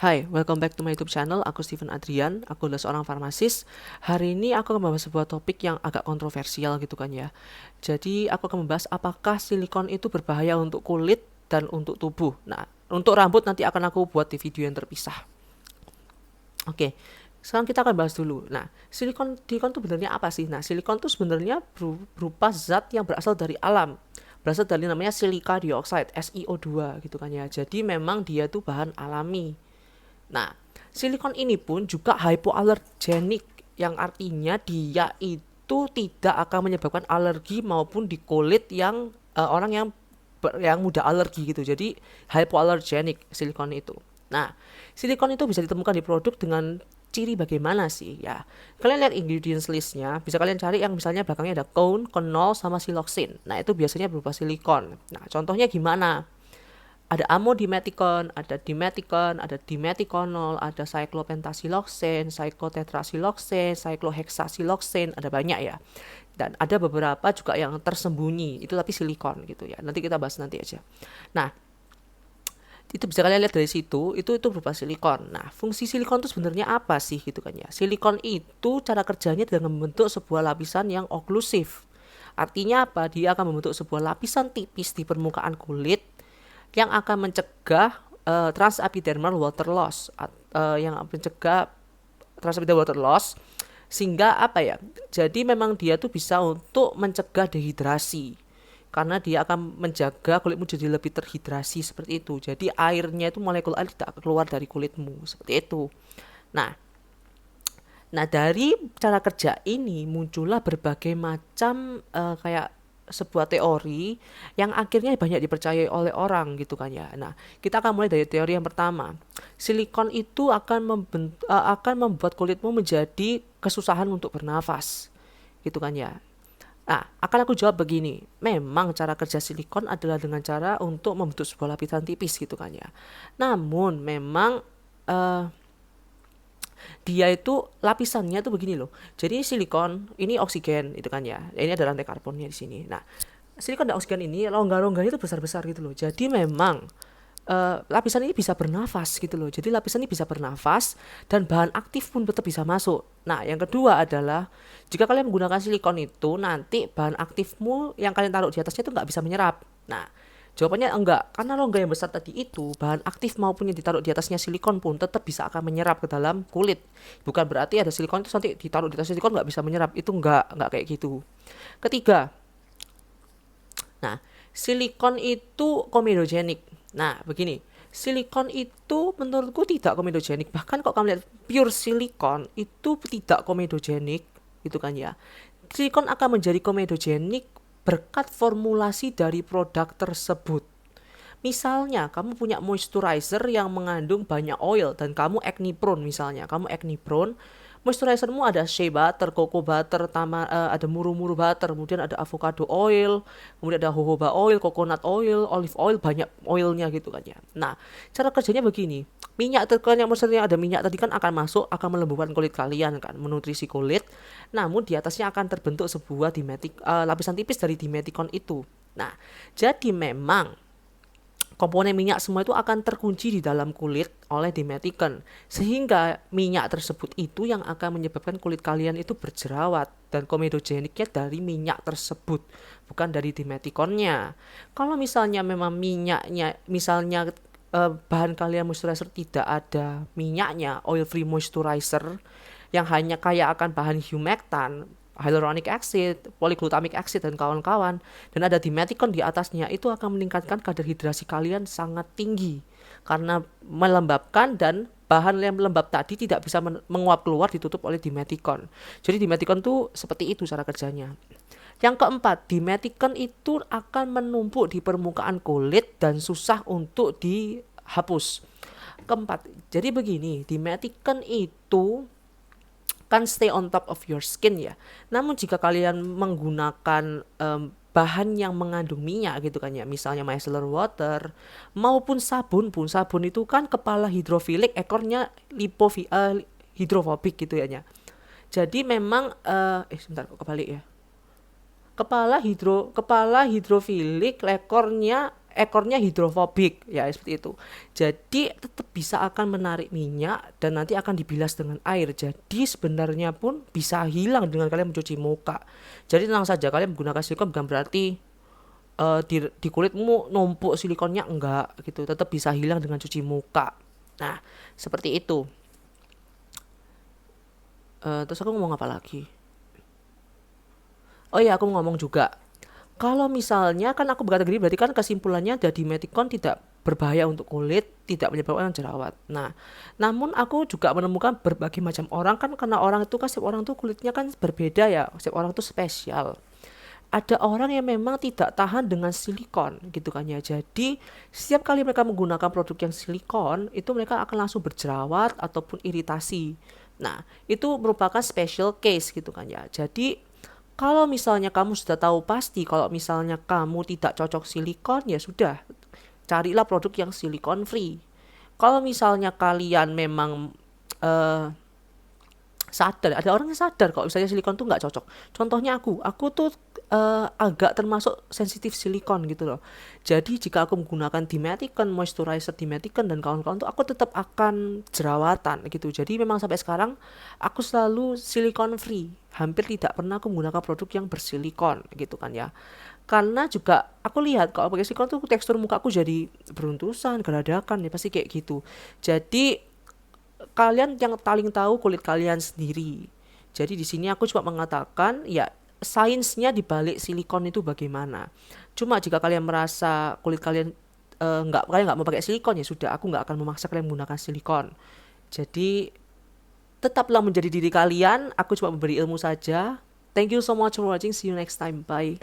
Hai, welcome back to my YouTube channel. Aku Steven Adrian. Aku adalah seorang farmasis. Hari ini aku akan membahas sebuah topik yang agak kontroversial gitu kan ya. Jadi aku akan membahas apakah silikon itu berbahaya untuk kulit dan untuk tubuh. Nah, untuk rambut nanti akan aku buat di video yang terpisah. Oke. Sekarang kita akan bahas dulu. Nah, silikon itu sebenarnya apa sih? Nah, silikon itu sebenarnya berupa zat yang berasal dari alam. Berasal dari namanya silika dioxide, SiO2 gitu kan ya. Jadi memang dia itu bahan alami. Nah, silikon ini pun juga hypoallergenic, yang artinya dia itu tidak akan menyebabkan alergi maupun di kulit yang orang yang mudah alergi gitu. Jadi hypoallergenic silikon itu. Nah, silikon itu bisa ditemukan di produk dengan ciri bagaimana sih ya. Kalian lihat ingredients listnya, bisa kalian cari yang misalnya belakangnya ada cone, kenol, sama siloxane. Nah, itu biasanya berupa silikon. Nah, contohnya gimana? Ada amodimeticon, ada dimeticon, ada dimeticonol, ada cyclopentasiloxane, cyclotetrasiloxane, cyclohexasiloxane, ada banyak ya. Dan ada beberapa juga yang tersembunyi, itu tapi silikon gitu ya. Nanti kita bahas nanti aja. Nah, itu bisa kalian lihat dari situ, itu berupa silikon. Nah, fungsi silikon itu sebenarnya apa sih gitu kan ya. Silikon itu cara kerjanya dengan membentuk sebuah lapisan yang oklusif. Artinya apa? Dia akan membentuk sebuah lapisan tipis di permukaan kulit yang akan mencegah transepidermal water loss, yang mencegah transepidermal water loss, sehingga apa ya, jadi memang dia tuh bisa untuk mencegah dehidrasi karena dia akan menjaga kulitmu jadi lebih terhidrasi seperti itu. Jadi airnya itu, molekul air tidak keluar dari kulitmu seperti itu. Nah, dari cara kerja ini muncullah berbagai macam kayak sebuah teori yang akhirnya banyak dipercayai oleh orang gitu kan ya. Nah, kita akan mulai dari teori yang pertama. Silikon itu akan membuat kulitmu menjadi kesusahan untuk bernafas. Gitu kan ya. Nah, akan aku jawab begini. Memang cara kerja silikon adalah dengan cara untuk membentuk sebuah lapisan tipis gitu kan ya. Namun memang eh, dia itu lapisannya tuh begini loh. Jadi silikon ini oksigen itu kan ya. Ini ada rantai karbonnya di sini. Nah, silikon dan oksigen ini rongga-rongganya itu besar-besar gitu loh. Jadi memang lapisan ini bisa bernafas gitu loh. Jadi lapisan ini bisa bernafas dan bahan aktif pun tetap bisa masuk. Nah, yang kedua adalah jika kalian menggunakan silikon itu, nanti bahan aktifmu yang kalian taruh di atasnya itu nggak bisa menyerap. Nah, jawabannya enggak, karena rongga yang besar tadi itu, bahan aktif maupun yang ditaruh di atasnya silikon pun tetap bisa akan menyerap ke dalam kulit. Bukan berarti ada silikon itu nanti ditaruh di atas silikon nggak bisa menyerap, itu enggak kayak gitu. Ketiga, nah, silikon itu komedogenik. Nah, begini, silikon itu menurutku tidak komedogenik. Bahkan kok kamu lihat pure silikon itu tidak komedogenik, gitu kan ya. Silikon akan menjadi komedogenik berkat formulasi dari produk tersebut. Misalnya, kamu punya moisturizer yang mengandung banyak oil dan kamu acne prone misalnya, kamu acne prone, moisturizermu ada shea butter, cocoa butter, ada muru-muru butter, kemudian ada avocado oil, kemudian ada jojoba oil, coconut oil, olive oil, banyak oilnya gitu kan ya. Nah, cara kerjanya begini. Minyak terkan yang maksudnya ada minyak tadi kan akan masuk, akan melembutkan kulit kalian kan, menutrisi kulit. Namun di atasnya akan terbentuk sebuah lapisan tipis dari dimeticon itu. Nah, jadi memang komponen minyak semua itu akan terkunci di dalam kulit oleh dimeticon, sehingga minyak tersebut itu yang akan menyebabkan kulit kalian itu berjerawat, dan komedogeniknya dari minyak tersebut, bukan dari dimeticonnya. Kalau misalnya memang minyaknya, misalnya bahan kalian moisturizer tidak ada minyaknya, oil free moisturizer yang hanya kaya akan bahan humectant, hyaluronic acid, polyglutamic acid dan kawan-kawan, dan ada dimeticon di atasnya, itu akan meningkatkan kadar hidrasi kalian sangat tinggi karena melembabkan, dan bahan yang lembab tadi tidak bisa menguap keluar, ditutup oleh dimeticon. Jadi dimeticon tuh seperti itu cara kerjanya. Yang keempat, dimeticon itu akan menumpuk di permukaan kulit dan susah untuk dihapus. Keempat, jadi begini, dimeticon itu kan stay on top of your skin ya. Namun jika kalian menggunakan bahan yang mengandung minyak gitu kan ya, misalnya micellar water maupun sabun pun, sabun itu kan kepala hidrofilik, ekornya hidrofobik gitu ya. Jadi memang sebentar kok kebalik ya. Kepala hidrofilik, ekornya ekornya hidrofobik ya seperti itu. Jadi tetap bisa akan menarik minyak dan nanti akan dibilas dengan air. Jadi sebenarnya pun bisa hilang dengan kalian mencuci muka. Jadi tenang saja, kalian menggunakan silikon bukan berarti di kulitmu numpuk silikonnya, enggak gitu. Tetap bisa hilang dengan cuci muka. Nah, seperti itu. Terus aku ngomong apa lagi? Oh iya, aku ngomong juga. Kalau misalnya kan aku berkata gini, berarti kan kesimpulannya dari Metikon tidak berbahaya untuk kulit, tidak menyebabkan jerawat. Nah, namun aku juga menemukan berbagai macam orang kan, karena orang itu kan setiap orang tuh kulitnya kan berbeda ya, setiap orang tuh spesial. Ada orang yang memang tidak tahan dengan silikon gitu kan ya. Jadi setiap kali mereka menggunakan produk yang silikon itu mereka akan langsung berjerawat ataupun iritasi. Nah, itu merupakan special case gitu kan ya. Jadi kalau misalnya kamu sudah tahu pasti kalau misalnya kamu tidak cocok silikon, ya sudah, carilah produk yang silikon free. Kalau misalnya kalian memang eh, sadar, ada orang yang sadar kalau misalnya silikon tuh nggak cocok. Contohnya aku tuh agak termasuk sensitif silikon gitu loh. Jadi jika aku menggunakan Dimethicon moisturizer Dimethicon dan kawan-kawan tuh aku tetap akan jerawatan gitu. Jadi memang sampai sekarang aku selalu silikon free. Hampir tidak pernah aku menggunakan produk yang bersilikon gitu kan ya. Karena juga aku lihat kalau pakai silikon tuh tekstur muka aku jadi beruntusan, geradakan ya pasti kayak gitu. Jadi kalian yang paling tahu kulit kalian sendiri. Jadi di sini aku cuma mengatakan ya sainsnya di balik silikon itu bagaimana. Cuma jika kalian merasa kulit kalian kalian nggak mau pakai silikon, ya sudah, aku nggak akan memaksa kalian menggunakan silikon. Jadi tetaplah menjadi diri kalian. Aku cuma memberi ilmu saja. Thank you so much for watching. See you next time. Bye.